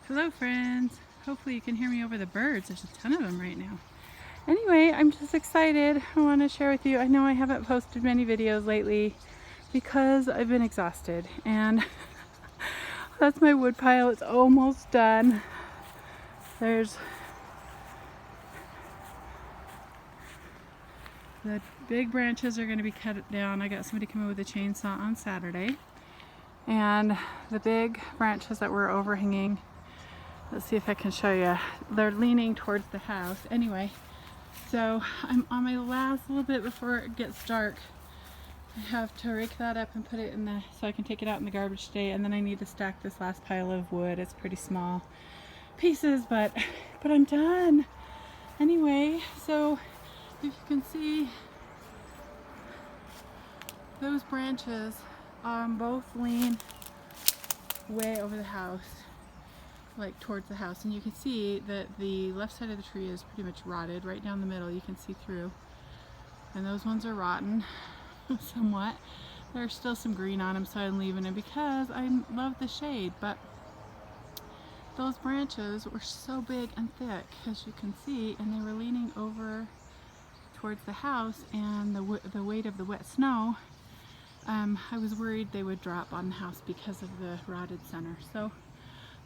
Hello friends, hopefully you can hear me over the birds. There's a ton of them right now. Anyway, I'm just excited. I want to share with you. I know I haven't posted many videos lately because I've been exhausted, and that's my wood pile. It's almost done. There's the big branches are going to be cut down. I got somebody coming with a chainsaw on Saturday, and the big branches that were overhanging, let's see if I can show you, they're leaning towards the house. Anyway, so I'm on my last little bit before it gets dark. I have to rake that up and put it in the, so I can take it out in the garbage today, and then I need to stack this last pile of wood. It's pretty small pieces, but I'm done. Anyway, so if you can see, those branches both lean way over the house, like towards the house, and you can see that the left side of the tree is pretty much rotted. Right down the middle you can see through, and those ones are rotten somewhat. There's still some green on them, so I'm leaving them because I love the shade, but those branches were so big and thick, as you can see, and they were leaning over towards the house, and the weight of the wet snow, I was worried they would drop on the house because of the rotted center. So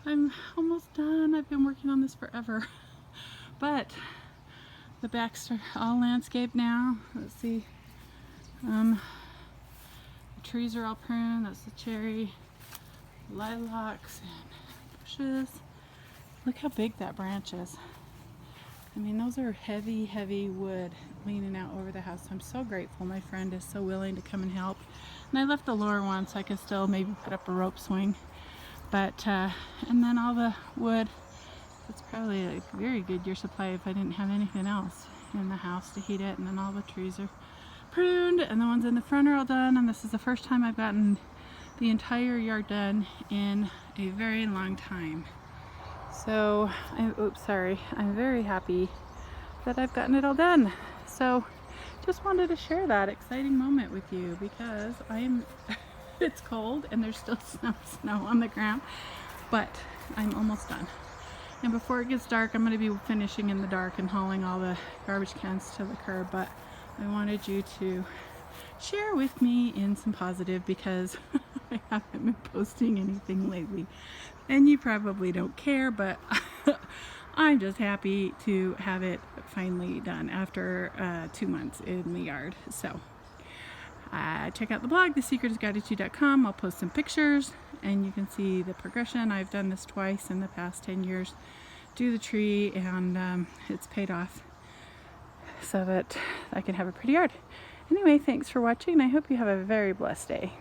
I'm almost done. I've been working on this forever. But the backs are all landscaped now. Let's see. The trees are all pruned. That's the cherry, lilacs, and bushes. Look how big that branch is. I mean, those are heavy, heavy wood leaning out over the house. I'm so grateful. My friend is so willing to come and help. And I left the lower one so I could still maybe put up a rope swing. But, and then all the wood, it's probably a very good year supply if I didn't have anything else in the house to heat it. And then all the trees are pruned, and the ones in the front are all done. And this is the first time I've gotten the entire yard done in a very long time. So, I'm very happy that I've gotten it all done. So, just wanted to share that exciting moment with you because it's cold and there's still snow on the ground, but I'm almost done. And before it gets dark, I'm going to be finishing in the dark and hauling all the garbage cans to the curb, but I wanted you to share with me in some positive because I haven't been posting anything lately, and you probably don't care, but I'm just happy to have it finally done after 2 months in the yard. So check out the blog, thesecretisgratitude.com. I'll post some pictures and you can see the progression. I've done this twice in the past 10 years, do the tree, and it's paid off so that I can have a pretty yard. Anyway, thanks for watching, and I hope you have a very blessed day.